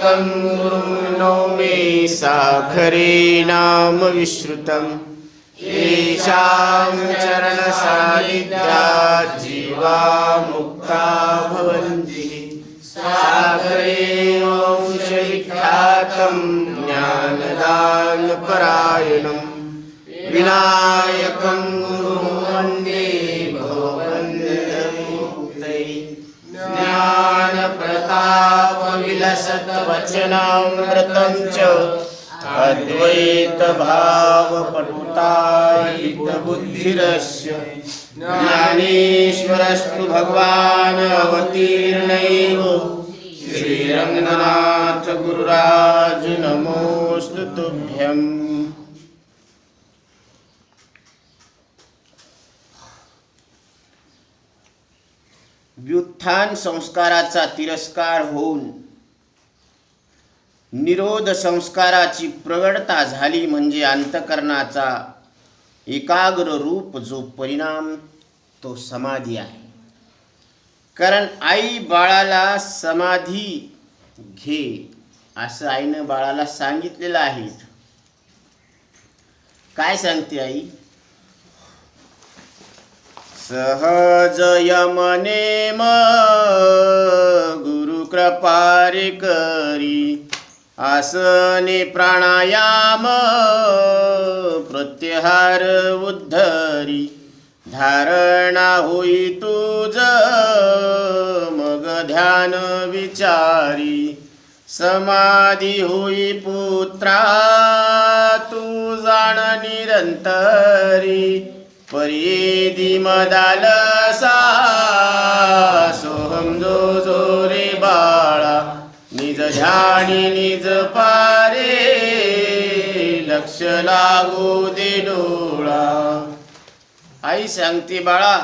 तारकं गुरुं नौमि साखरे नाम विश्रुतं येषां चरणसान्निध्यात् जीवा मुक्ता भवन्ति। साखरे वंशविख्यातं ज्ञानदानपरायणं विनायकं गुरुं वन्दे भववन्दमुक्तये। ज्ञानप्रतापविलसद्वचनामृतं च अद्वैतभावपटुतायितबुद्धिरस्य ज्ञानेश्वरस्तु भगवान् अवतीर्णैव श्रीरङ्गनाथ गुरुराज नमोऽस्तु तुभ्यम्। व्युत्थान संस्काराचा तिरस्कार होऊन निरोध संस्काराची प्रगटता झाली म्हणजे अंतकरणाचा एकाग्र रूप जो परिणाम तो समाधी आहे। कारण आई बाळाला समाधी घे असं आईनं बाळाला सांगितलेलं आहे। काय सांगते आई? सहज यमनेम गुरु कृपारे करी आसने प्राणायाम प्रत्याहार उद्धरी धारणा होई तुझ मग ध्यान विचारी समाधी होई पुत्रा तू जाण निरंतरी परियेदी मदालसा सोहम जो जो रे बाळा निज ध्यानी निज पारे लक्ष लागू दे डोळा। आई सांगते बाळा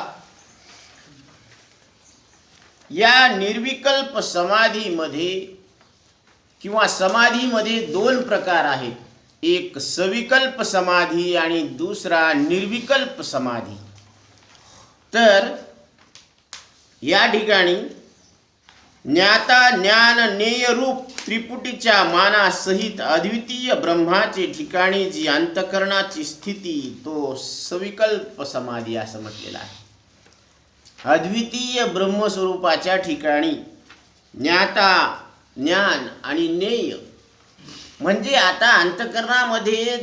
या निर्विकल्प समाधीमध्ये किंवा समाधीमध्ये दोन प्रकार आहेत, एक सविकल्प समाधी आणि दुसरा निर्विकल्प समाधी। तर या ठिकाणी ज्ञाता ज्ञान ज्ञेय रूप त्रिपुटीच्या मानासहित अद्वितीय ब्रह्माचे ठिकाणी जी अंतकरणाची स्थिती तो सविकल्प समाधी असं म्हटलेलं आहे। अद्वितीय ब्रह्मस्वरूपाच्या ठिकाणी ज्ञाता ज्ञान आणि ज्ञेय म्हणजे आता अंतकरणामध्ये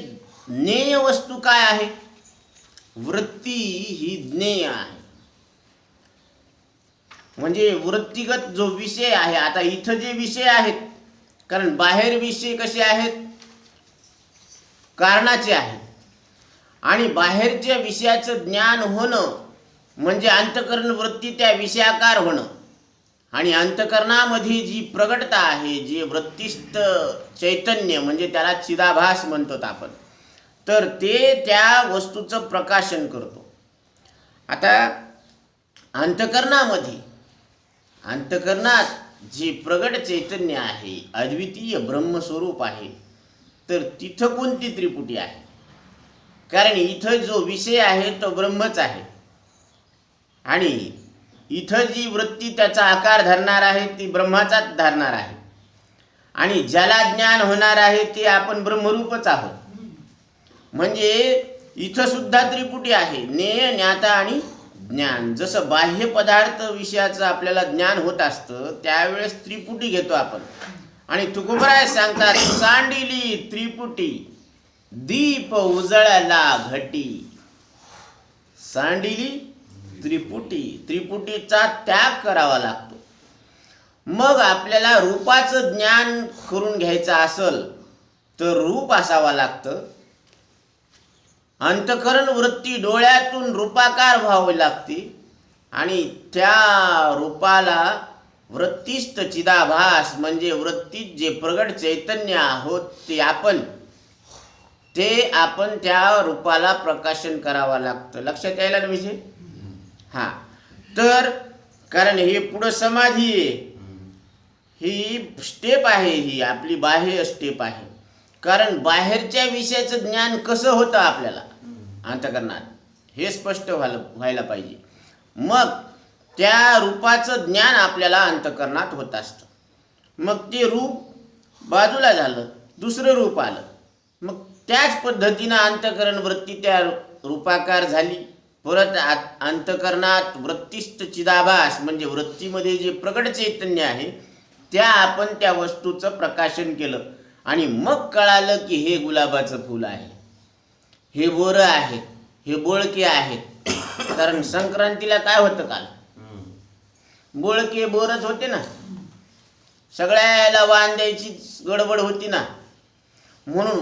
ज्ञेय वस्तू काय आहे? वृत्ती ही ज्ञेय आहे, म्हणजे वृत्तिगत जो विषय आहे। आता इथं जे विषय आहेत, कारण बाहेर विषय कसे आहेत? कारणाचे आहेत, आणि बाहेरच्या विषयाचं ज्ञान होणं म्हणजे अंतकरण वृत्ती त्या विषयाकार होणं, आणि अंतकरणामध्ये जी प्रगटता आहे जे वृत्तिस्थ चैतन्य म्हणजे त्याला चिदाभास म्हणतो आपण, तर ते त्या वस्तूचं प्रकाशन करतो। आता अंतकरणात जे प्रगट चैतन्य आहे अद्वितीय ब्रह्मस्वरूप आहे, तर तिथं कोणती त्रिपुटी आहे? कारण इथं जो विषय आहे तो ब्रह्मच आहे, आणि इथं जी वृत्ती त्याचा आकार धरणार आहे ती ब्रह्माचाच धरणार आहे, आणि ज्याला ज्ञान होणार आहे ते आपण ब्रह्मरूपच आहोत। म्हणजे इथं सुद्धा त्रिपुटी आहे, ज्ञेय ज्ञाता आणि ज्ञान। जसं बाह्य पदार्थ विषयाचं आपल्याला ज्ञान होत असतं त्यावेळेस त्रिपुटी घेतो आपण, आणि तुकोबराय सांगतात सांडिली त्रिपुटी दीप उजळला घटी। सांडिली त्रिपुटीचा त्याग करावा लागतो। मग आपल्याला रूपाचं ज्ञान करून घ्यायचं असेल तर रूप असावा लागतं, अंतकरण वृत्ती डोळ्यातून रूपाकार व्हावी लागते, आणि त्या रूपाला वृत्तिस्थ चिदाभास म्हणजे वृत्तीत जे प्रगट चैतन्य आहोत ते आपण त्या रूपाला प्रकाशन करावं लागतं। लक्षात यायला ना विषय? हां, तर कारण हे पुढं समाधी आहे, ही स्टेप आहे, ही आपली बाह्य स्टेप आहे। कारण बाहेरच्या विषयाचं ज्ञान कसं होतं आपल्याला अंतकरणात हे स्पष्ट व्हायला पाहिजे, मग त्या रूपाचं ज्ञान आपल्याला अंतकरणात होत असतं। मग ते रूप बाजूला झालं, दुसरं रूप आलं. मग त्याच पद्धतीनं अंतःकरण वृत्ती त्या रूपाकार झाली. परत अंतःकरणात वृत्तिस्थ चिदाभास म्हणजे वृत्तीमध्ये जे प्रगट चैतन्य आहे त्या आपण त्या वस्तूचं प्रकाशन केलं आणि मग कळालं की हे गुलाबाचं फूल आहे, हे बोरं आहेत, हे बोळके आहेत. कारण संक्रांतीला काय होतं काल? बोळके बोरच होते ना, सगळ्याला वाण द्यायची गडबड होती ना. म्हणून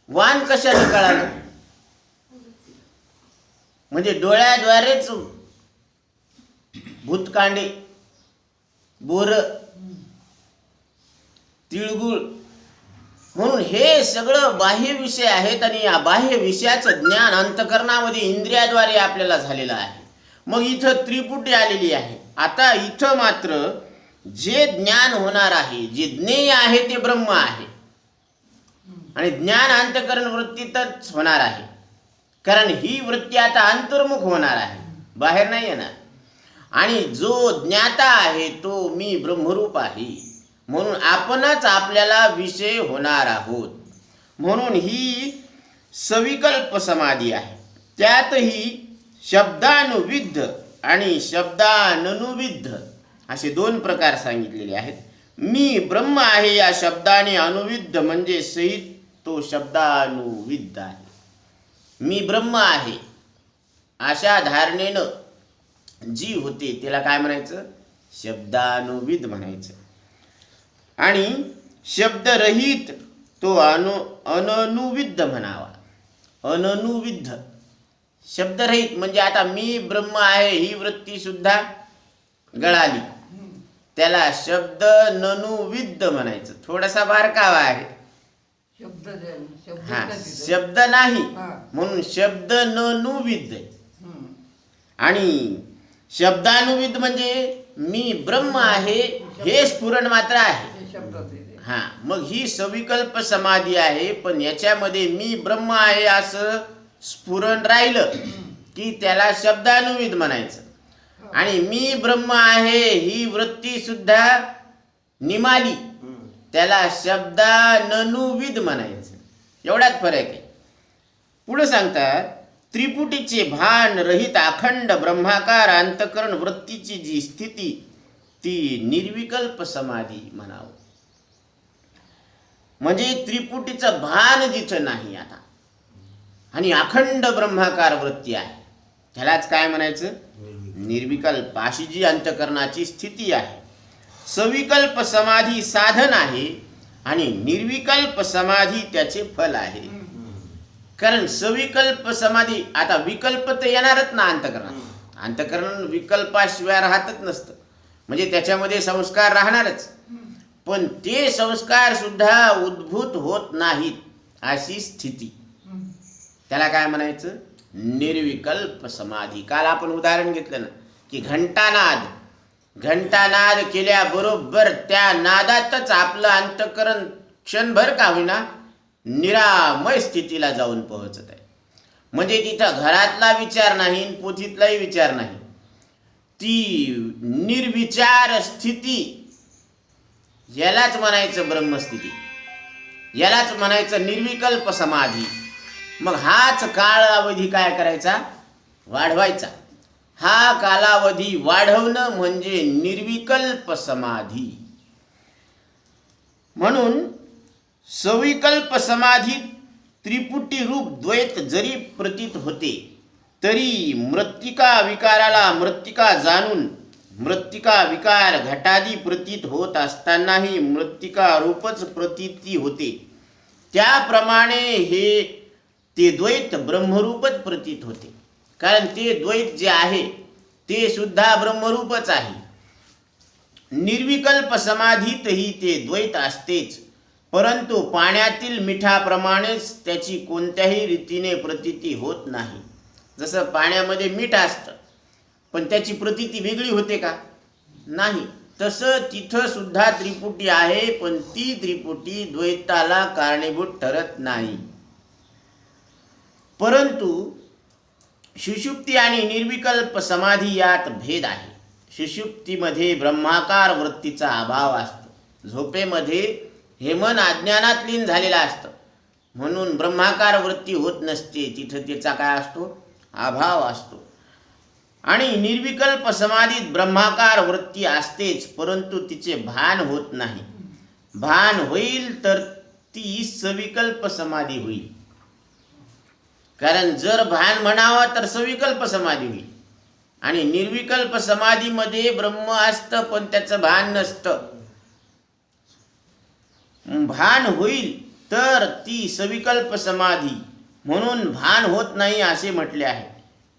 वाण कशाने कळालं? म्हणजे डोळ्याद्वारेच भूतकांडे, बोर, तिळगुळ, म्हणून हे सगळं बाह्य विषय आहेत आणि या बाह्य विषयाचं ज्ञान अंतःकरणामध्ये इंद्रियाद्वारे आपल्याला झालेलं आहे. मग इथं त्रिपुटी आलेली आहे. आता इथं मात्र जे ज्ञान होणार आहे, जे ज्ञेय आहे ते ब्रह्म आहे आणि ज्ञान अंतःकरण वृत्तीतच होणार आहे. कारण ही वृत्ती आता अंतर्मुख होणार आहे, बाहेर नाही येणार. आणि जो ज्ञाता आहे तो मी ब्रह्मरूप आहे, म्हणून आपणच आपल्याला विषय होणार आहोत. म्हणून ही सविकल्प समाधी आहे. त्यातही शब्दानुविद्ध आणि शब्दाननुविद्ध असे दोन प्रकार सांगितलेले आहेत. मी ब्रह्म आहे या शब्दाने अनुविद्ध म्हणजे सहित तो शब्दानुविद्ध आहे. मी ब्रह्म आहे अशा धारणेनं जी होते त्याला काय म्हणायचं? शब्दानुविद्ध म्हणायचं. आणि शब्दरहित तो अननुविद्ध म्हणावा. अननुविद्ध शब्दरहित म्हणजे आता मी ब्रह्म आहे ही वृत्ती सुद्धा गळाली, त्याला शब्द ननुविद्ध म्हणायचं. थोडासा बारकावा आहे, शब्द नाही म्हणून शब्द ननुविद्ध. आणि शब्दानुविद्ध म्हणजे मी ब्रह्म आहे हे स्फुरण मात्र आहे. मग ही सविकल्प समाधी आहे. पण याच्यामध्ये मी ब्रह्म आहे असं स्फुरण राहिलं की त्याला शब्दानुविद्ध म्हणायचं. आणि मी ब्रह्म आहे ही वृत्ती सुद्धा निमाली, त्याला शब्दाननुविद्ध म्हणायचं. एवढाच फरक आहे. पुढे सांगतात त्रिपुटीचे भान रहित अखंड ब्रह्माकार अंतःकरण वृत्तीची जी स्थिती ती निर्विकल्प समाधी म्हणावं. म्हणजे त्रिपुटीचं भान जिथं नाही आता आणि अखंड ब्रह्माकार वृत्ती आहे त्यालाच काय म्हणायचं? निर्विकल्प. अशी जी अंतःकरणाची स्थिती आहे. सविकल्प समाधी साधन आहे आणि निर्विकल्प समाधी त्याचे फल आहे. कारण सविकल्प समाधी, आता विकल्प तर येणारच ना अंतःकरणात. अंतःकरण विकल्पाशिवाय राहतच नसतं, म्हणजे त्याच्यामध्ये संस्कार राहणारच. पण ते संस्कार सुद्धा उद्भूत होत नाहीत अशी स्थिती, त्याला काय म्हणायचं? निर्विकल्प समाधी. काल आपण उदाहरण घेतलं ना की घंटानाद केल्याबरोबर त्या नादातच आपलं अंतःकरण क्षणभर का होईना निरामय स्थितीला जाऊन पोहोचत आहे. म्हणजे तिथं घरातला विचार नाही, पोथीतलाही विचार नाही, ती निर्विचार स्थिती, यालाच म्हणायचं ब्रह्मस्थिती, यालाच म्हणायचं निर्विकल्प समाधी. मग हाच कालावधी काय करायचा? वाढवायचा. हा कालावधी वाढवणं म्हणजे निर्विकल्प समाधी. म्हणून सविकल्प समाधीत त्रिपुटी रूप द्वैत जरी प्रतीत होते तरी मृत्तिका विकाराला मृत्तिका जाणून मृत्तिका विकार घटादी प्रतीत होत असतानाही मृत्तिका रूपच प्रतीती होते. त्याप्रमाणे हे ते द्वैत ब्रह्मरूपच प्रतीत होते. कारण ते द्वैत जे आहे ते सुद्धा ब्रह्मरूपच आहे. निर्विकल्प समाधीतही ते द्वैत असतेच, परंतु पाण्यातील मिठाप्रमाणेच त्याची कोणत्याही रीतीने प्रतीती होत नाही. जसं पाण्यामध्ये मीठ असतं पण त्याची प्रतीती वेगळी होते का? नाही. तसं तिथं सुद्धा त्रिपुटी आहे, पण ती त्रिपुटी द्वैताला कारणीभूत ठरत नाही. परंतु सुषुप्ती आणि निर्विकल्प समाधी यात भेद आहे. सुषुप्तीमध्ये ब्रह्माकार वृत्तीचा अभाव असतो, झोपेमध्ये हे मन अज्ञानात लीन झालेलं असतं, म्हणून ब्रह्माकार वृत्ती होत नसते. तिथं त्याचा काय असतो? अभाव असतो. आणि निर्विकल्प समाधीत ब्रह्माकार वृत्ती असतेच, परंतु तिचे भान होत नाही. भान होईल तर ती सविकल्प समाधी होईल. कारण जर भान म्हणावं तर सविकल्प समाधी होईल. आणि निर्विकल्प समाधीमध्ये ब्रह्म असतं पण त्याचं भान नसतं. भान होईल तर ती सविकल्प समाधी, म्हणून भान होत नाही असे म्हटले आहे.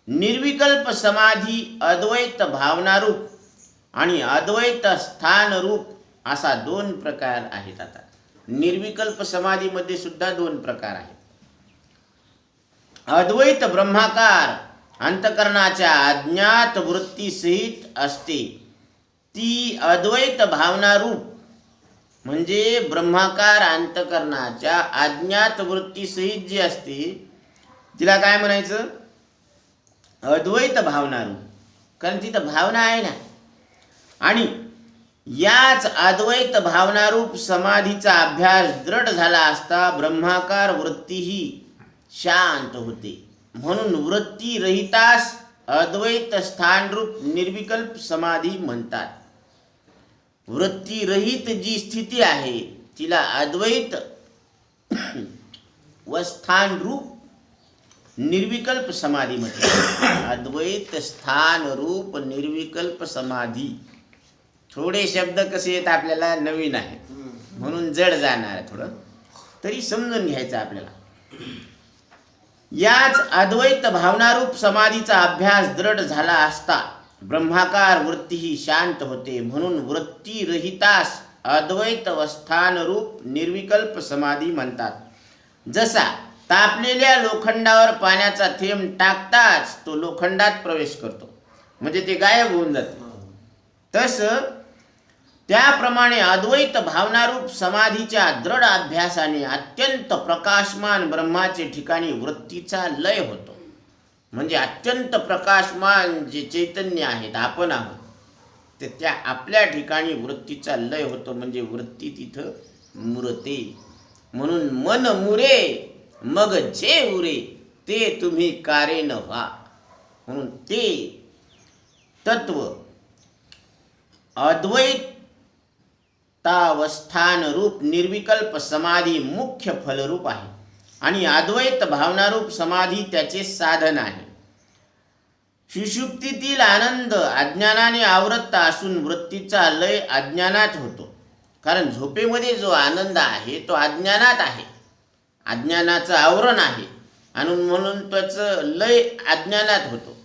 निर्विकल्प समाधी अद्वैत भावनारूप आणि अद्वैत स्थानरूप असा 2 प्रकार आहेत. आता निर्विकल्प समाधीमध्ये सुद्धा 2 प्रकार आहेत. अद्वैत ब्रह्माकार अंतकरणाच्या अज्ञात वृत्तीसहित असते, ती अद्वैत भावनारूप. म्हणजे ब्रह्माकार अंतकरणाच्या अज्ञात वृत्तीसहित जी असते तिला काय म्हणायचं? अद्वैत भावनारूप. कारण तिथं भावना आहे ना. आणि याच अद्वैत भावनारूप समाधीचा अभ्यास दृढ झाला असता ब्रह्माकार वृत्तीही शांत होते. म्हणून वृत्ती रहितास अद्वैत स्थानरूप निर्विकल्प समाधी म्हणतात. वृत्ती रहित जी स्थिती आहे तिला अद्वैत व स्थानरूप निर्विकल्प समाधी म्हणतात. अद्वैत स्थान रूप निर्विकल्प समाधी. थोडे शब्द कसे आहेत आपल्याला नवीन आहेत म्हणून जड जाणार आहे, थोडं तरी समजून घ्यायचं आपल्याला. याच अद्वैत भावनारूप समाधीचा अभ्यास दृढ झाला असता ब्रह्माकार वृत्तीही शांत होते. म्हणून वृत्ती रहितास अद्वैत स्थानरूप निर्विकल्प समाधी म्हणतात. जसा तापलेल्या लोखंडावर पाण्याचा थेंब टाकताच तो लोखंडात प्रवेश करतो, म्हणजे ते गायब होऊन जाते. तसं त्याप्रमाणे अद्वैत भावनारूप समाधीच्या दृढ अभ्यासाने अत्यंत प्रकाशमान ब्रह्माचे ठिकाणी वृत्तीचा लय होतो. म्हणजे अत्यंत प्रकाशमान जे चैतन्य आहेत, आपण आहोत, ते त्या आपल्या ठिकाणी वृत्तीचा लय होतो. म्हणजे वृत्ती तिथं मुरते. म्हणून मन मुरे मग जे उरे ते तुम्ही कारे न व्हा. म्हणून ते तत्व अद्वैतावस्थान रूप निर्विकल्प समाधी मुख्य फलरूप आहे आणि अद्वैत भावनारूप समाधी त्याचे साधन आहे. सुषुप्तीतील आनंद अज्ञानाने आवृत्त असून वृत्तीचा लय अज्ञानात होतो. कारण झोपेमध्ये जो आनंद आहे तो अज्ञानात आहे, अज्ञानाचं आवरण आहे आणि म्हणून त्याचं लय अज्ञानात होतो.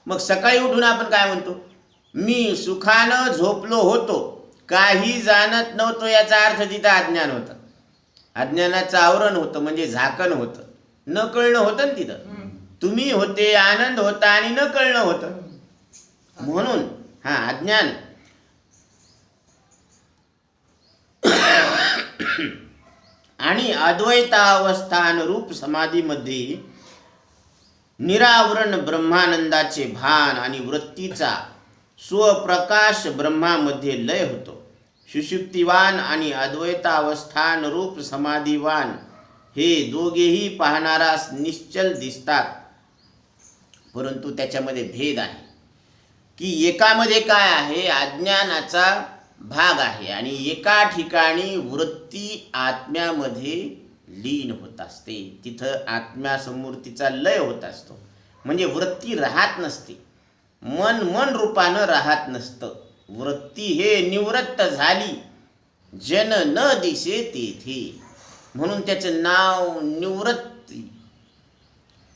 मग सकाळी उठून आपण काय म्हणतो? मी सुखानं झोपलो होतो, काही जाणत नव्हतो. याचा अर्थ तिथं अज्ञान होतं, अज्ञानाचं आवरण होतं, म्हणजे झाकण होतं, न कळणं होतं ना तिथं. तुम्ही होते, आनंद होता आणि न कळणं होतं. म्हणून अज्ञान आणि अद्वैतावस्थान रूप समाधीमध्ये निरावरण ब्रह्मानंदाचे भान आणि वृत्तीचा स्वप्रकाश ब्रह्मामध्ये लय होतो. सुषुप्तिवान आणि अद्वैतावस्थान रूप समाधीवान हे दोघेही पाहणारास निश्चल दिसतात, परंतु त्याच्यामध्ये भेद आहे. की एकामध्ये काय आहे? अज्ञानाचा भाग आहे आणि एका ठिकाणी वृत्ती आत्म्यामध्ये लीन होत असते. तिथं आत्म्यासमोर तिचा लय होत असतो. म्हणजे वृत्ती राहत नसते, मन रूपानं राहत नसतं. वृत्ती हे निवृत्त झाली, जन न दिसे तेथे. म्हणून त्याचं नाव निवृत्ती.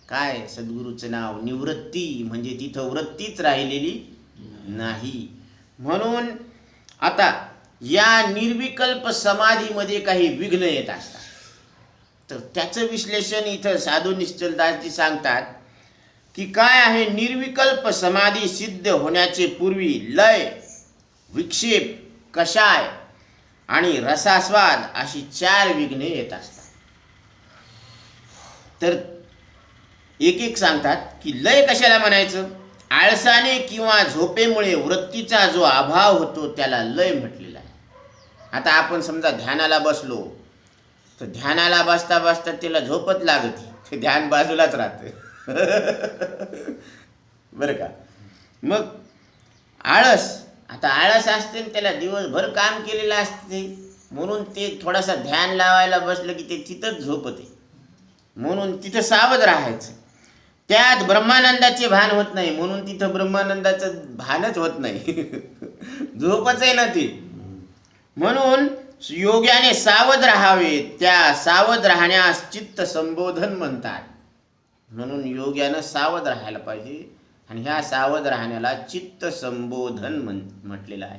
काय सद्गुरूचं नाव? निवृत्ती. म्हणजे तिथं वृत्तीच राहिलेली नाही. म्हणून आता या निर्विकल्प समाधीमध्ये काही विघ्न येत असतात, तर त्याचं विश्लेषण इथं साधू निश्चलदासजी सांगतात की काय आहे? निर्विकल्प समाधी सिद्ध होण्याचे पूर्वी लय, विक्षेप, कषाय आणि रसास्वाद अशी 4 विघ्ने येत असतात. तर एक एक सांगतात की लय कशाला म्हणायचं? आळसाने किंवा झोपेमुळे वृत्तीचा जो अभाव होतो त्याला लय म्हटलेला आहे. आता आपण समजा ध्यानाला बसलो, तर ध्यानाला बसता बसता तिला झोपत लागते, ते ध्यान बाजूलाच राहतं. बरं का. मग आळस, आता आळस असते त्याला दिवसभर काम केलेलं असते, म्हणून ते थोडासा ध्यान लावायला बसलं की ते तिथंच झोपते. म्हणून तिथं सावध राहायचं. त्यात ब्रह्मानंदाचे भान होत नाही, म्हणून तिथं ब्रह्मानंदाचं भानच होत नाही. झोपच आहे ना ती. म्हणून योग्याने सावध राहावे. त्या सावध राहण्यास चित्त संबोधन म्हणतात. म्हणून योग्यानं सावध राहायला पाहिजे, आणि ह्या सावध राहण्याला चित्त संबोधन म्हटलेलं आहे.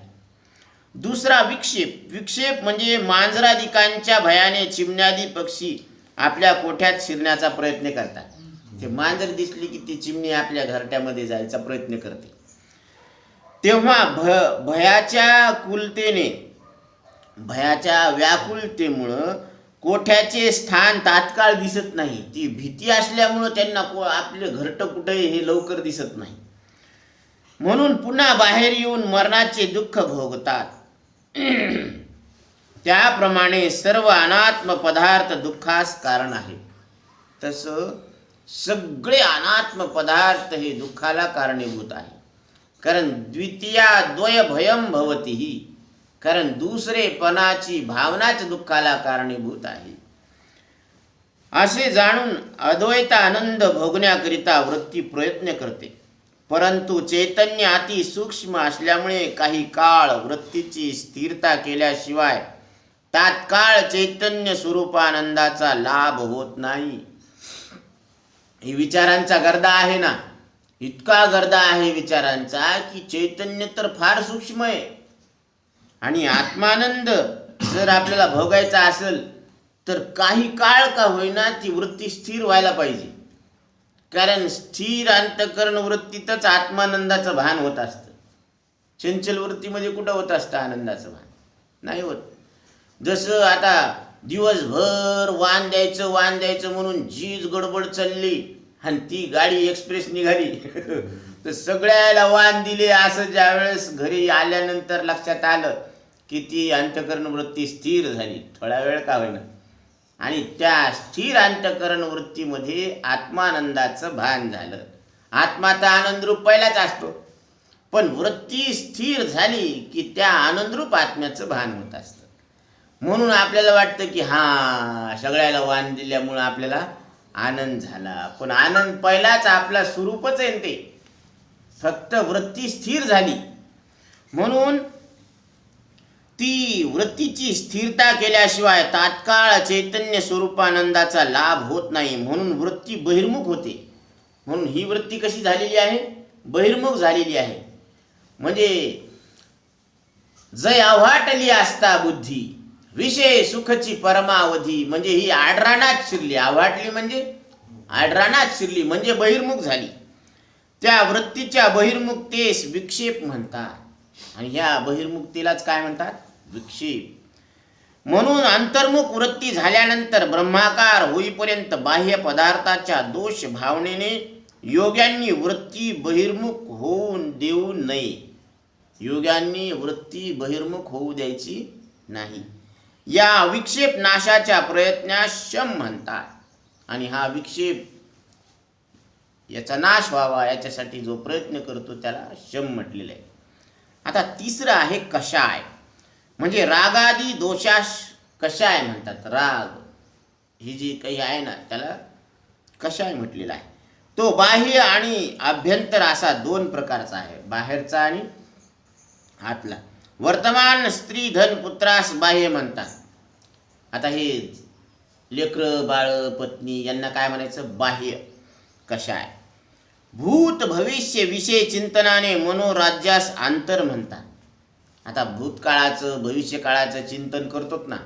दुसरा विक्षेप. विक्षेप म्हणजे मांजरादिकांच्या भयाने चिमण्यादी पक्षी आपल्या कोठ्यात शिरण्याचा प्रयत्न करतात. ते मांजर दिसली की ती चिमणी आपल्या घरट्यामध्ये जायचा प्रयत्न करते. तेव्हा भयाच्या व्याकुलतेमुळं कोठ्याचे स्थान तात्काळ दिसत नाही. ती भीती असल्यामुळं त्यांना आपले घरटं कुठे हे लवकर दिसत नाही. म्हणून पुन्हा बाहेर येऊन मरणाचे दुःख भोगतात. त्याप्रमाणे सर्व अनात्म पदार्थ दुःखास कारण आहे. तसं सगळे अनात्म पदार्थ हे दुःखाला कारणीभूत आहे. कारण द्वितीया द्वय भयम भवती, कारण दुसरेपणाची भावनाच दुःखाला कारणीभूत आहे. असे जाणून अद्वैत आनंद भोगण्याकरिता वृत्ती प्रयत्न करते. परंतु चैतन्य अति सूक्ष्म असल्यामुळे काही काळ वृत्तीची स्थिरता केल्याशिवाय तात्काळ चैतन्य स्वरूपानंदाचा लाभ होत नाही. ही विचारांचा गर्दा आहे ना, इतका गर्दा आहे विचारांचा की चैतन्य तर फार सूक्ष्म आहे, आणि आत्मानंद जर आपल्याला भोगायचा असेल तर काही काळ का होईना ती वृत्ती स्थिर व्हायला पाहिजे. कारण स्थिर अंतःकरण वृत्तीतच आत्मानंदाचं भान होत असतं. चंचल वृत्तीमध्ये कुठं होत असतं आनंदाचं भान? नाही होत. जसं आता दिवसभर वान द्यायचं म्हणून जीज गडबड चालली आणि ती गाडी एक्सप्रेस निघाली तर सगळ्याला वान दिले. असं ज्यावेळेस घरी आल्यानंतर लक्षात आलं की ती अंतःकरण वृत्ती स्थिर झाली, थोडा वेळ का होईना, आणि त्या स्थिर अंतःकरण वृत्तीमध्ये आत्मानंदाचं भान झालं. आत्माचा आनंदरूप पहिलाच असतो, पण वृत्ती स्थिर झाली की त्या आनंदरूप आत्म्याचं भान होत असतं. म्हणून आपल्याला वाटतं की हां, सगळ्याला वाण दिल्यामुळं आपल्याला आनंद झाला, पण आनंद पहिलाच आपला स्वरूपच आहे ते, फक्त वृत्ती स्थिर झाली. म्हणून ती वृत्तीची स्थिरता केल्याशिवाय तात्काळ चैतन्य स्वरूपानंदाचा लाभ होत नाही. म्हणून वृत्ती बहिर्मुख होते. म्हणून ही वृत्ती कशी झालेली आहे? बहिर्मुख झालेली आहे. म्हणजे जय आव्हाटली असता बुद्धी विषय सुखची परमावधी, म्हणजे ही आडरानात शिरली. आव्हाटली म्हणजे आडरानात शिरली, म्हणजे बहिर्मुख झाली. त्या वृत्तीच्या बहिर्मुक्तेस विक्षेप म्हणतात, आणि ह्या बहिर्मुक्तीलाच काय म्हणतात? विक्षेप. म्हणून अंतर्मुख वृत्ती झाल्यानंतर ब्रह्माकार होईपर्यंत बाह्य पदार्थाच्या दोष भावनेने योग्यांनी वृत्ती बहिर्मुख होऊन देऊ नये. योग्यांनी वृत्ती बहिर्मुख होऊ द्यायची नाही. या विक्षेप नाशाच्या प्रयत्नास शम म्हणतात, आणि हा विक्षेप याचा नाश व्हावा याच्यासाठी जो प्रयत्न करतो त्याला शम म्हटलेलं आहे. आता तिसरं आहे कषाय. म्हणजे रागादी दोषास कषाय म्हणतात. राग ही जी काही आहे ना त्याला कषाय म्हटलेला आहे. तो बाह्य आणि आभ्यंतर असा दोन प्रकारचा आहे, बाहेरचा आणि आतला. वर्तमान स्त्री धन पुत्रास बाह्य म्हणतात. आता हे लेकरं बाळ पत्नी यांना काय म्हणायचं? बाह्य कषाय. भूत भविष्य विषय चिंतनाने मनोराज्यास आंतर म्हणतात. आता भूतकाळाचं भविष्यकाळाचं चिंतन करतोत ना,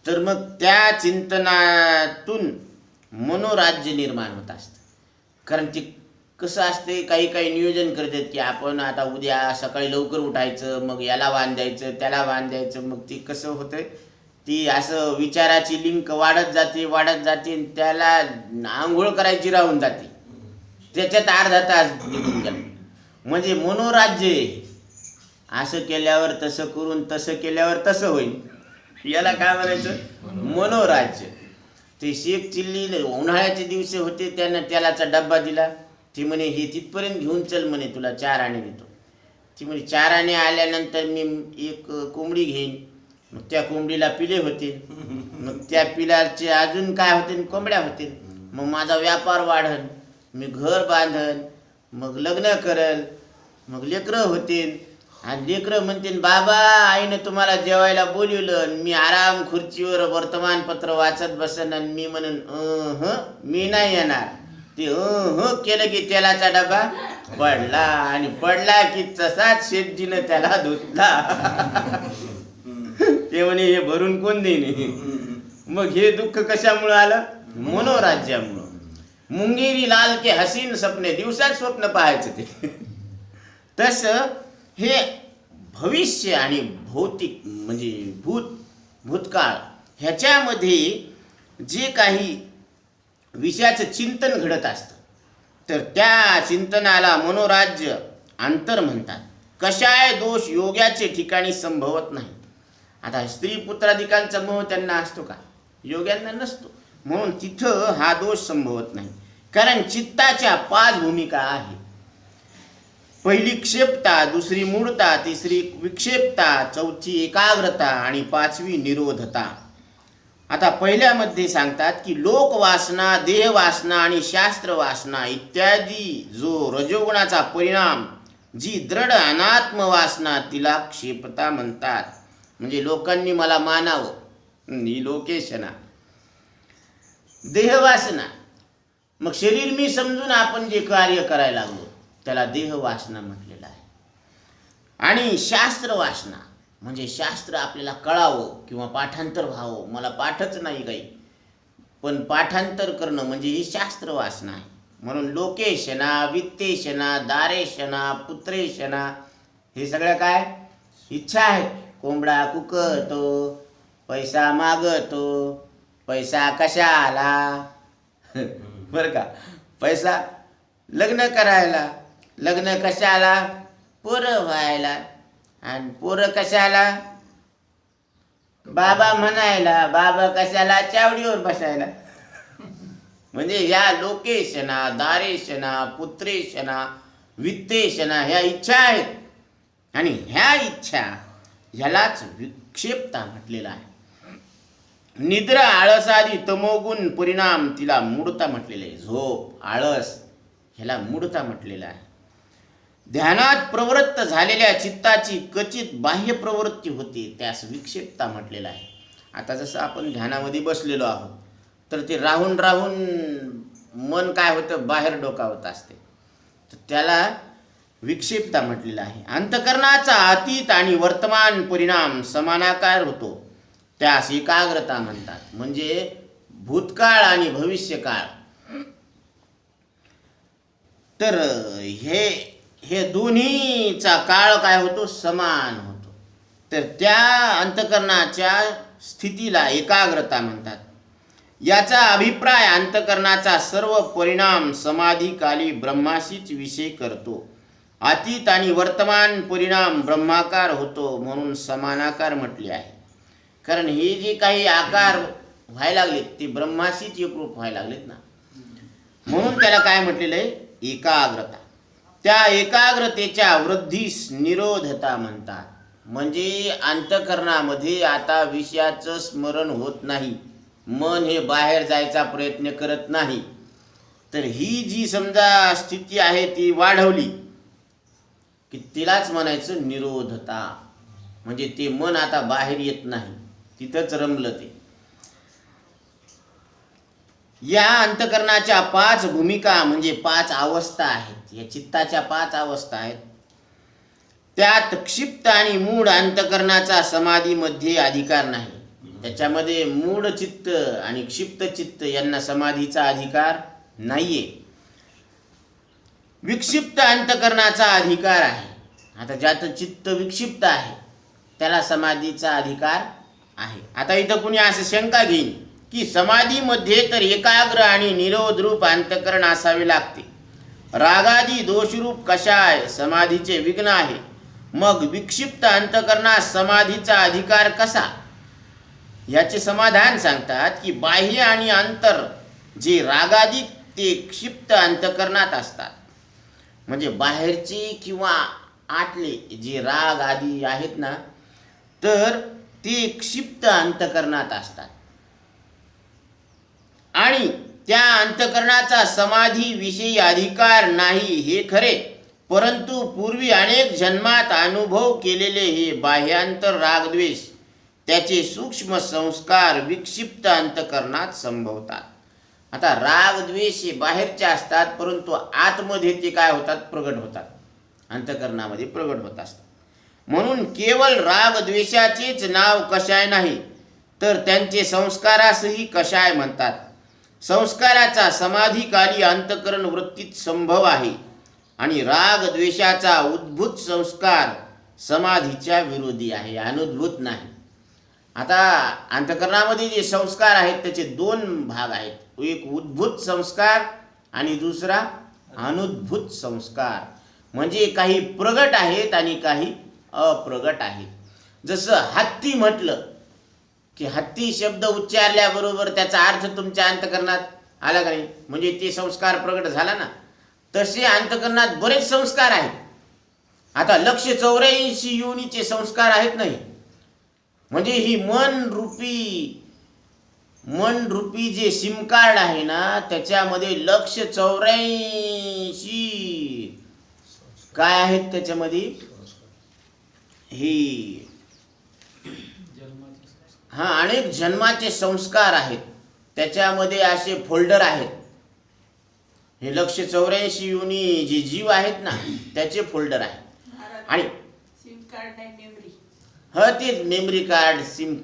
तर मग त्या चिंतनातून मनोराज्य निर्माण होत असतं. कारण ते कसं असते, काही काही नियोजन करतात की आपण आता उद्या सकाळी लवकर उठायचं, मग याला वाण द्यायचं त्याला वाण द्यायचं. मग ती कसं होतं, ती असं विचाराची लिंक वाढत जाते आणि त्याला आंघोळ करायची राहून जाते, त्याच्यात अर्धा तास निघून गेला. म्हणजे मनोराज्य असं केल्यावर तसं करून तसं केल्यावर तसं होईल, याला काय म्हणायचं? मनोराज्य. ते शेख चिल्ली उन्हाळ्याचे दिवस होते, त्यानं तेलाचा डब्बा दिला. ती म्हणे हे तिथपर्यंत घेऊन चल म्हणे, तुला 4 आणे देतो. ती म्हणे 4 आणे आल्यानंतर मी एक कोंबडी घेईन. मग त्या कोंबडीला पिले होते, मग त्या पिलाचे अजून काय होते, कोंबड्या होते. मग माझा व्यापार वाढन, मी घर बांधन, मग लग्न करल, मग लेकरं होतील. आणि लेकरं म्हणतील बाबा आईनं तुम्हाला जेवायला बोलवलं, मी आराम खुर्चीवर वर्तमानपत्र वाचत बसन आणि मी म्हणून मी नाही येणार. ते केलं की तेलाचा डबा पडला, आणि पडला की तसाच शेठजीनं त्याला धुतला. ते म्हणे हे भरून कोण देईन. मग हे दुःख कशामुळं आलं? मनोराज्यामुळं. मुंगेरी लाल के हसीन सपने, दिवसात स्वप्न पाहायचं ते. तसं हे भविष्य आणि भौतिक म्हणजे भूतकाळ ह्याच्यामध्ये जे काही विषयाचं चिंतन घडत असतं, तर त्या चिंतनाला मनोराज्य अंतर म्हणतात. कशाय दोष योग्याचे ठिकाणी संभवत नाही. आता स्त्री पुत्राधिकांचा मोह त्यांना असतो का? योग्यांना नसतो. म्हणून तिथं हा दोष संभवत नाही. कारण चित्ताच्या 5 भूमिका आहेत. पहिली क्षेपता, दुसरी मूढता, तिसरी विक्षेपता, चौथी एकाग्रता आणि 5वी निरोधता. आता पहिल्यामध्ये सांगतात की लोकवासना, देहवासना आणि शास्त्रवासना इत्यादी जो रजोगुणाचा परिणाम, जी दृढ अनात्म वासना, तिला क्षेपता म्हणतात. म्हणजे लोकांनी मला मानावं, ही लोकेशना. देहवासना, मग शरीर मी समजून आपण जे कार्य करायला लागलो त्याला देहवासना म्हटलेलं आहे. आणि शास्त्र वासना म्हणजे शास्त्र आपल्याला कळावं किंवा पाठांतर व्हावं. मला पाठच नाही काही, पण पाठांतर करणं म्हणजे ही शास्त्र वासना आहे. म्हणून लोकेशना, वित्तेशना, दारेशना, पुत्रेशना हे सगळं काय इच्छा आहेत. कोंबडा कुकतो, पैसा मागतो, पैसा कशा आला बरं का? पैसा लग्न करायला, लग्न कशाला? पोरं व्हायला, आणि पोरं कशाला? बाबा म्हणायला, बाबा कशाला? चावडीवर बसायला. म्हणजे या लोकेशना, दारेशना, पुत्रेशना, वित्तेशना ह्या इच्छा आहेत. आणि ह्या इच्छा ह्यालाच विक्षेपता म्हटलेला आहे. निद्रा, आळस आदी तमोगुण परिणाम तिला मूढता म्हटलेले आहे. झोप, आळस ह्याला मूढता म्हटलेला आहे. ध्यानात प्रवृत्त झालेल्या चित्ताची क्वचित बाह्य प्रवृत्ती होते, त्यास विक्षेपता म्हटलेला आहे. आता जसं आपण ध्यानामध्ये बसलेलो आहोत, तर ते राहून राहून मन काय होतं, बाहेर डोकावत असते, तर त्याला विक्षेपता म्हटलेला आहे. अंतकरणाचा अतीत आणि वर्तमान परिणाम समानाकार होतो, त्यास एकाग्रता म्हणतात. म्हणजे भूतकाळ आणि भविष्यकाळ, तर हे दोन्हीचा काळ काय होतो, समान होतो. तर त्या अंतकरणाच्या स्थितीला एकाग्रता म्हणतात. याचा अभिप्राय अंतकरणाचा सर्व परिणाम समाधीकाली ब्रह्माशीच विषय करतो. अतीत आणि वर्तमान परिणाम ब्रह्माकार होतो, म्हणून समानाकार म्हटले आहे. कारण हे जे काही आकार व्हायला लागलेत ते ब्रह्माशीच एकरूप व्हायला लागलेत ना, म्हणून त्याला काय म्हटलेलं आहे, एकाग्रता. त्या एकाग्रतेच्या वृद्धीस निरोधता म्हणतात. म्हणजे अंतकरणामध्ये आता विषयाचं स्मरण होत नाही, मन हे बाहेर जायचा प्रयत्न करत नाही. तर ही जी समजा स्थिती आहे ती वाढवली की तिलाच म्हणायचं निरोधता. म्हणजे ते मन आता बाहेर येत नाही, तिथंच रमलं ते. या अंतकरणाच्या 5 भूमिका म्हणजे 5 अवस्था आहेत. या चित्ताच्या 5 अवस्था आहेत. त्यात क्षिप्त आणि मूढ अंतकरणाचा समाधीमध्ये अधिकार नाही. त्याच्यामध्ये मूढ चित्त आणि क्षिप्त चित्त यांना समाधीचा अधिकार नाहीये. विक्षिप्त अंतकरणाचा अधिकार आहे. आता ज्याचं चित्त विक्षिप्त आहे त्याला समाधीचा अधिकार आहे. आता इथं कुणी असं शंका घेईन की समाधीमध्ये तर एकाग्र आणि निरोधरूप अंतकरण असावे लागते, रागादी दोषरूप कशाय समाधीचे विघ्न आहे. मग विक्षिप्त अंतकरणात समाधीचा अधिकार कसा? याचे समाधान सांगतात की बाह्य आणि अंतर जे रागादी ते क्षिप्त अंतकरणात असतात. म्हणजे बाहेरचे किंवा आतले जे राग आदी आहेत ना, तर ते क्षिप्त अंतकरणात असतात आणि त्या अंतकरणाचा समाधी विषयी अधिकार नाही हे खरे, परंतु पूर्वी अनेक जन्मात अनुभव केलेले हे बाह्यांतर रागद्वेष त्याचे सूक्ष्म संस्कार विक्षिप्त अंतकरणात संभवतात. आता राग द्वेष हे बाहेरचे असतात, परंतु आतमध्ये ते काय होतात? प्रगट होतात, अंतकरणामध्ये प्रगट होत असतात. म्हणून केवळ राग द्वेषाचेच नाव कषाय नाही, तर त्यांचे संस्कारासही कषाय म्हणतात. संस्काराचा समाधीकाली अंतकरण वृत्तीत संभव आहे आणि राग द्वेषाचा उद्भूत संस्कार समाधीच्या विरोधी आहे, अनुद्भूत नाही. आता अंतकरणामध्ये जे संस्कार आहेत त्याचे दोन भाग आहेत, एक उद्भूत संस्कार आणि दुसरा अनुद्भूत संस्कार. म्हणजे काही प्रगट आहेत आणि काही अप्रगट आहेत. जसं हत्ती म्हटलं की हत्ती शब्द उच्चारल्याबरोबर त्याचा अर्थ तुमच्या अंतकरणात आला का नाही, म्हणजे ते संस्कार प्रगट झाला ना. तसे अंतकरणात बरेच संस्कार आहेत. आता 184 योनीचे संस्कार आहेत नाही, म्हणजे ही मन रूपी जे सिम कार्ड आहे ना, त्याच्यामध्ये 184 काय आहेत त्याच्यामध्ये? ही अनेक जन्माचे संस्कार आहेत. त्याच्यामध्ये असे फोल्डर आहेत. हे 184 योनी जे जीव आहेत ना, त्याचे फोल्डर आहेत. आणि सिम कार्ड नाही, मेमरी. तेच मेमरी कार्ड, सिम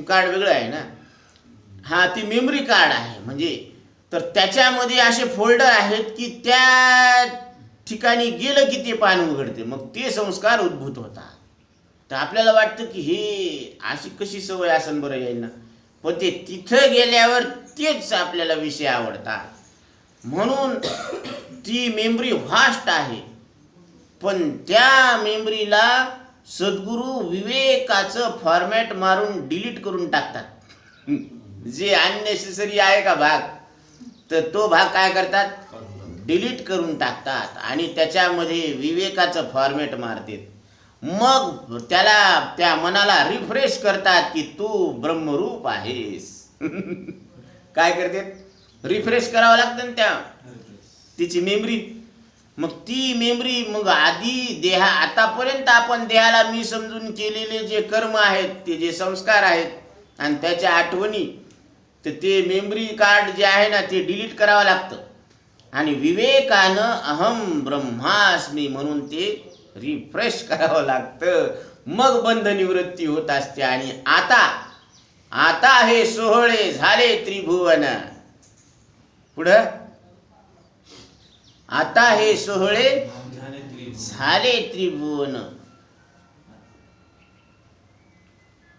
कार्ड वेगळं आहे ना. ती मेमरी कार्ड आहे. म्हणजे तर त्याच्यामध्ये असे फोल्डर आहेत की त्या ठिकाणी गेलं की ते पान उघडते, मग ते संस्कार उद्भूत होतात. तर आपल्याला वाटतं की हे अशी कशी सवय असेल बरं यायला, पण ते तिथं गेल्यावर तेच आपल्याला विषय आवडतात. म्हणून ती मेमरी व्हास्ट आहे, पण त्या मेमरीला सद्गुरू विवेकाचं फॉर्मॅट मारून डिलीट करून टाकतात. जे अननेसेसरी आहे का भाग, तर तो भाग काय करतात? डिलीट करून टाकतात आणि त्याच्यामध्ये विवेकाचं फॉर्मॅट मारतात. मग त्याला, त्या मनाला रिफ्रेश करतात की तू ब्रह्मरूप आहेस. काय करते? रिफ्रेश करावं लागतं ना त्या तिची मेमरी. मग ती मेमरी, मग आधी आतापर्यंत आपण देहाला मी समजून केलेले जे कर्म आहेत, ते जे संस्कार आहेत आणि त्याच्या आठवणी, तर ते मेमरी कार्ड जे आहे ना, ते डिलीट करावं लागतं आणि विवेकानं अहम ब्रह्मास्मी म्हणून ते रिफ्रेश करावं लागतं. मग बंध निवृत्ती होत असते. आणि आता हे सोहळे झाले त्रिभुवन. पुढं आता हे सोहळे झाले त्रिभुवन.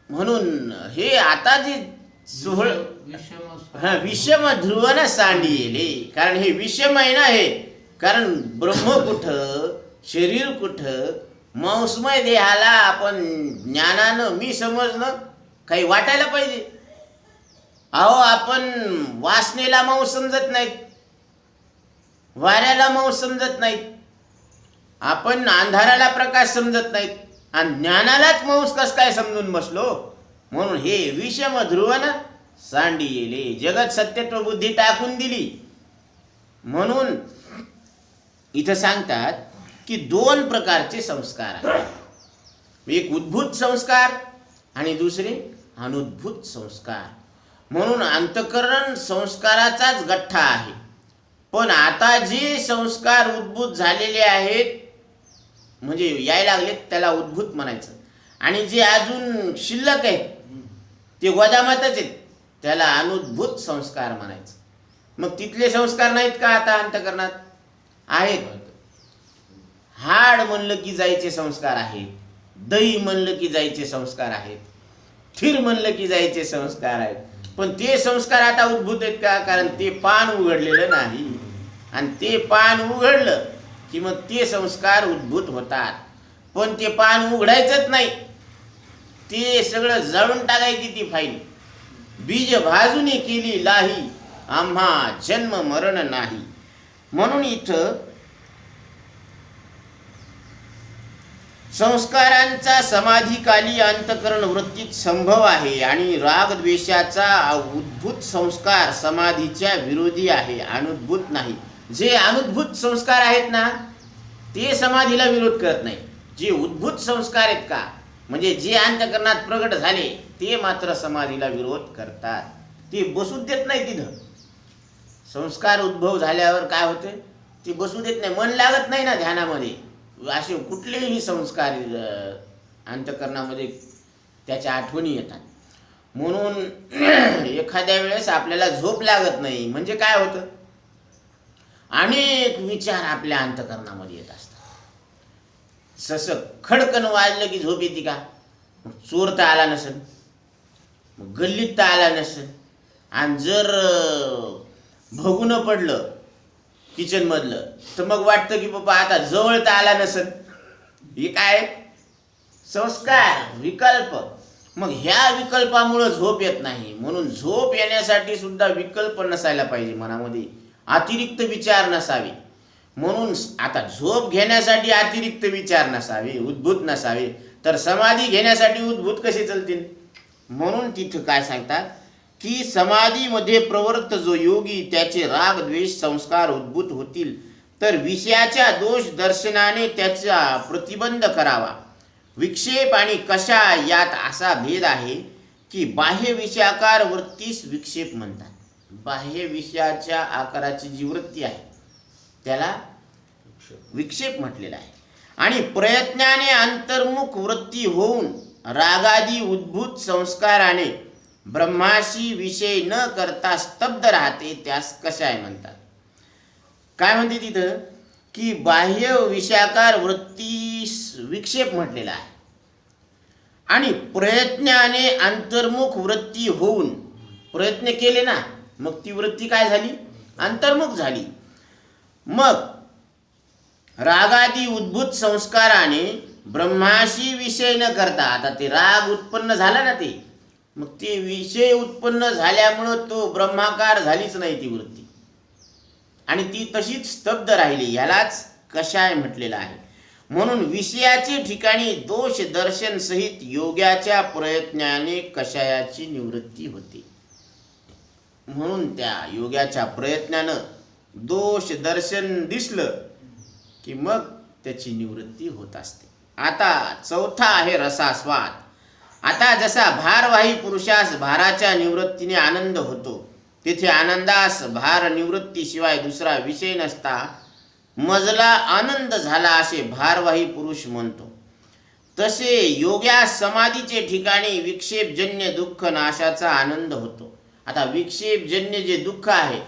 म्हणून हे आता जे सोहळ विषम ध्रुवन सांडिले, कारण हे विषम आहे ना. हे कारण ब्रह्म कुठं, शरीर कुठं, मांसमय देहाला आपण ज्ञानानं मी समजणं काही वाटायला पाहिजे. आपण वासनेला मांस समजत नाहीत, वाऱ्याला मांस समजत नाहीत, आपण अंधाराला प्रकाश समजत नाहीत आणि ज्ञानालाच मांस कस काय समजून बसलो. म्हणून हे विषम ध्रुवन सांडिले, जगत सत्यत्व बुद्धी टाकून दिली. म्हणून इथं सांगतात की 2 प्रकारचे संस्कार आहेत, एक उद्भूत संस्कार आणि दुसरे अनुद्भूत संस्कार. म्हणून अंतकरण संस्काराचाच गठ्ठा आहे. पण आता जे संस्कार उद्भूत झालेले आहेत, म्हणजे यायला लागलेत, त्याला उद्भूत म्हणायचं. आणि जे अजून शिल्लक आहेत ते गोदामातच आहेत, त्याला अनुद्भूत संस्कार म्हणायचं. मग तिथले संस्कार नाहीत का आता अंतकरणात? आहेत. हाड म्हणलं की जायचे संस्कार आहेत, दही म्हणलं की जायचे संस्कार आहेत, खीर म्हणलं की जायचे संस्कार आहेत. पण ते संस्कार आता उद्भूत आहेत का? कारण ते पान उघडलेलं नाही. आणि ते पान उघडलं की मग ते संस्कार उद्भूत होतात. पण ते पान उघडायचंच नाही, ते सगळं जळून टाकायची ती फाईल. बीज भाजून केली लाही, आम्हा जन्म मरण नाही. म्हणून इथं संस्कारांचा समाधीकाली अंतकरण वृत्तीत संभव आहे आणि रागद्वेषाचा उद्भूत संस्कार समाधीच्या विरोधी आहे, अनुद्भूत नाही. जे अनुद्भूत संस्कार आहेत ना ते समाधीला विरोध करत नाही. जे उद्भूत संस्कार आहेत का, म्हणजे जे अंतकरणात प्रगट झाले ते मात्र समाधीला विरोध करतात. ते बसू देत नाही तिथं. संस्कार उद्भव झाल्यावर काय होते, ते बसू देत नाही, मन लागत नाही ना ध्यानामध्ये. असे कुठलेही संस्कार अंतकरणामध्ये त्याच्या आठवणी येतात. म्हणून एखाद्या वेळेस आपल्याला झोप लागत नाही म्हणजे काय होतं, अनेक विचार आपल्या अंतकरणामध्ये येत असतात. जसं खडकन वाजलं की झोप येते का, मग चोर तर आला नसेल, मग गल्लीत तर आला नसेल, आणि जर भगून पडलं किचन मधलं तर मग वाटतं की बाबा आता जवळ तर आला नसेल. हे काय संस्कार विकल्प. मग ह्या विकल्पामुळे झोप येत नाही. म्हणून झोप येण्यासाठी सुद्धा विकल्प नसायला पाहिजे, मनामध्ये अतिरिक्त विचार नसावे. म्हणून आता झोप घेण्यासाठी अतिरिक्त विचार नसावे, उद्भूत नसावे, तर समाधी घेण्यासाठी उद्भूत कसे चालतील. म्हणून तिथं काय सांगतात की समाधीमध्ये प्रवृत्त जो योगी त्याचे राग द्वेष संस्कार उद्भूत होतील तर विषयाच्या दोष दर्शनाने त्याचा प्रतिबंध करावा. विक्षेप आणि कशा यात असा भेद आहे की बाह्य विषयाकार वृत्तीस विक्षेप म्हणतात. बाह्य विषयाच्या आकाराची जी वृत्ती आहे त्याला विक्षेप म्हटलेला आहे. आणि प्रयत्नाने अंतर्मुख वृत्ती होऊन रागादी उद्भूत संस्काराने ब्रह्माशी विषय न करता स्तब्ध राहते त्यास कशाय म्हणतात. काय म्हणते तिथं की बाह्य विषयाकार वृत्तीस विक्षेप म्हटलेला आहे आणि प्रयत्नाने अंतर्मुख वृत्ती होऊन, प्रयत्न केले ना मग ती वृत्ती काय झाली, अंतर्मुख झाली. मग रागादी उद्भूत संस्काराने ब्रह्माशी विषय न करता, आता ते राग उत्पन्न झाला ना ते, मग ते विषय उत्पन्न झाल्यामुळं तो ब्रह्माकार झालीच नाही ती वृत्ती आणि ती तशीच स्तब्ध राहिली. यालाच कशाय म्हटलेला आहे. म्हणून विषयाचे ठिकाणी दोष दर्शन सहित योग्याच्या प्रयत्नाने कषायाची निवृत्ती होते. म्हणून त्या योग्याच्या प्रयत्नानं दोष दर्शन दिसलं की मग त्याची निवृत्ती होत असते. आता चौथा आहे रसास्वाद. आता जसा भारवाही पुरुषास भाराच्या निवृत्तीने आनंद होतो, तेथे आनंदास भार निवृत्तीशिवाय दुसरा विषय नसता मजला आनंद झाला असे भारवाही पुरुष म्हणतो. तसे योग्यास समाधीचे ठिकाणी विक्षेपजन्य दुःख नाशाचा आनंद होतो. आता विक्षेपजन्य जे दुःख आहे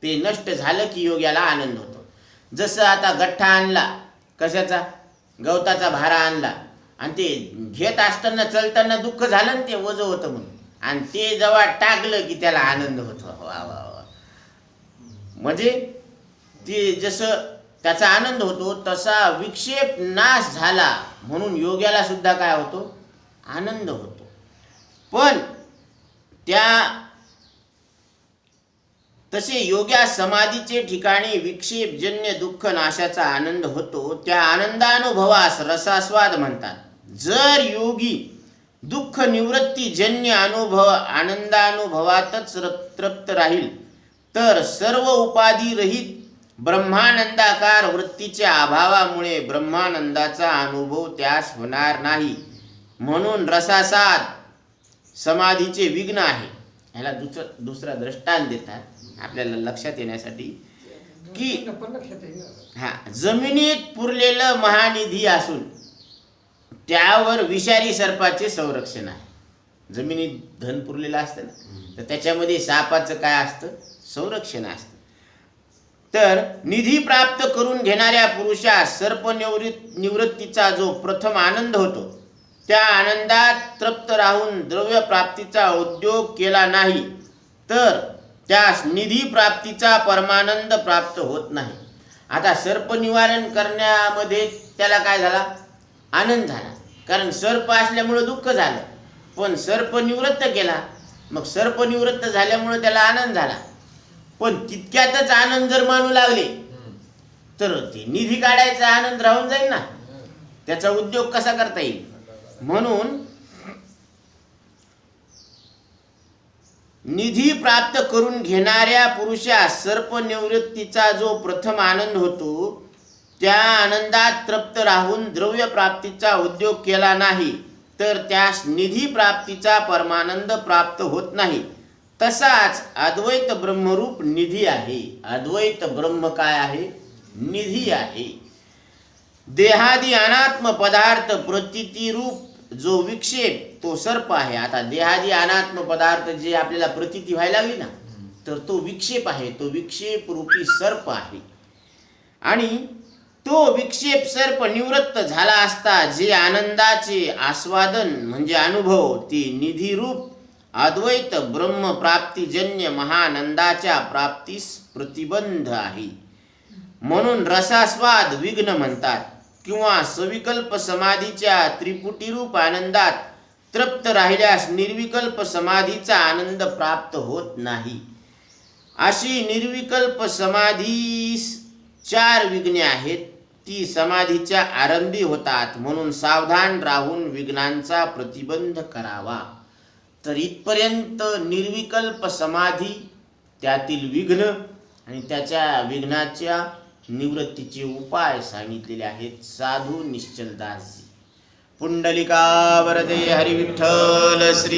ते नष्ट झालं की योग्याला आनंद होतो. जसं आता गठ्ठा आणला, कशाचा, गवताचा भारा आणला, आणि ते घेत असताना चलताना दुःख झालं ना, ते वजं होतं म्हणून, आणि ते जेव्हा टाकलं की त्याला आनंद होतो. वा वा वा. म्हणजे ते जसं त्याचा आनंद होतो तसा विक्षेप नाश झाला म्हणून योग्याला सुद्धा काय होतो, आनंद होतो. पण त्या तसे योग्या समाधीचे ठिकाणी विक्षेपजन्य दुःख नाशाचा आनंद होतो. त्या आनंदानुभवास रसास्वाद म्हणतात. जर योगी दुःख निवृत्तीजन्य अनुभव आनंदानुभवातच तृप्त राहील तर सर्व उपाधिरहित ब्रह्मानंदाकार वृत्तीच्या अभावामुळे ब्रह्मानंदाचा अनुभव त्यास होणार नाही. म्हणून रसास्वाद समाधीचे विघ्न आहे. ह्याला दुसरा दृष्टांत देतात आपल्याला लक्षात येण्यासाठी की जमिनीत पुरलेलं महानिधी असून त्यावर विषारी सर्पाचे संरक्षण आहे. जमिनीत धन पुरलेलं असतं ना, तर त्याच्यामध्ये सापाचं काय असतं, संरक्षण असतं. तर निधी प्राप्त करून घेणाऱ्या पुरुषास सर्प निवृत्तीचा जो प्रथम आनंद होतो त्या आनंदात तृप्त राहून द्रव्य प्राप्तीचा उद्योग केला नाही तर त्यास निधी प्राप्तीचा परमानंद प्राप्त होत नाही. आता सर्प निवारण करण्यामध्ये त्याला काय झाला, आनंद झाला, कारण सर्प असल्यामुळे दुःख झालं, पण सर्प निवृत्त केला, मग सर्प निवृत्त झाल्यामुळे त्याला आनंद झाला. पण तितक्यातच आनंद जर मानू लागले तर ते निधी काढायचा आनंद राहून जाईल ना, त्याचा उद्योग कसा करता येईल. म्हणून निधी प्राप्त करून घेणाऱ्या पुरुषास सर्प निवृत्तीचा जो प्रथम आनंद होतो, त्या आनंदात तृप्त राहून द्रव्य प्राप्तीचा उद्योग केला नाही तर त्यास निधी प्राप्तीचा परमानंद प्राप्त होत नाही. तसाच अद्वैत ब्रह्मरूप निधी आहे. अद्वैत ब्रह्म काय आहे, निधी आहे. देहादी अनात्म पदार्थ प्रतीती रूप जो विक्षेप तो सर्प आहे. आता देहादी अनात्म पदार्थ जे आपल्याला प्रतीती व्हायला लागली ना, तर तो विक्षेप आहे, तो विक्षेप रूपी सर्प आहे. आणि तो विक्षेप सर्प निवृत्त झाला असता जे आनंदाचे आस्वादन म्हणजे अनुभव ते निधी रूप अद्वैत ब्रह्म प्राप्तीजन्य महानंदाच्या प्राप्तीस प्रतिबंध आहे. म्हणून रसास्वाद विघ्न म्हणतात, किंवा सविकल्प समाधीच्या त्रिपुटी रूप आनंदात तृप्त राहिल्यास निर्विकल्प समाधीचा आनंद प्राप्त होत नाही. अशी निर्विकल्प समाधीस 4 विघ्ने आहेत, ती समाधीच्या आरंभी होतात. म्हणून सावधान राहून विघ्नांचा प्रतिबंध करावा. तर इथपर्यंत निर्विकल्प समाधी, त्यातील विघ्न आणि त्याच्या विघ्नाच्या निवृत्तीचे उपाय सांगितलेले आहेत साधू निश्चलदासजी. पुंडलिका वरदे हरी विठ्ठल श्री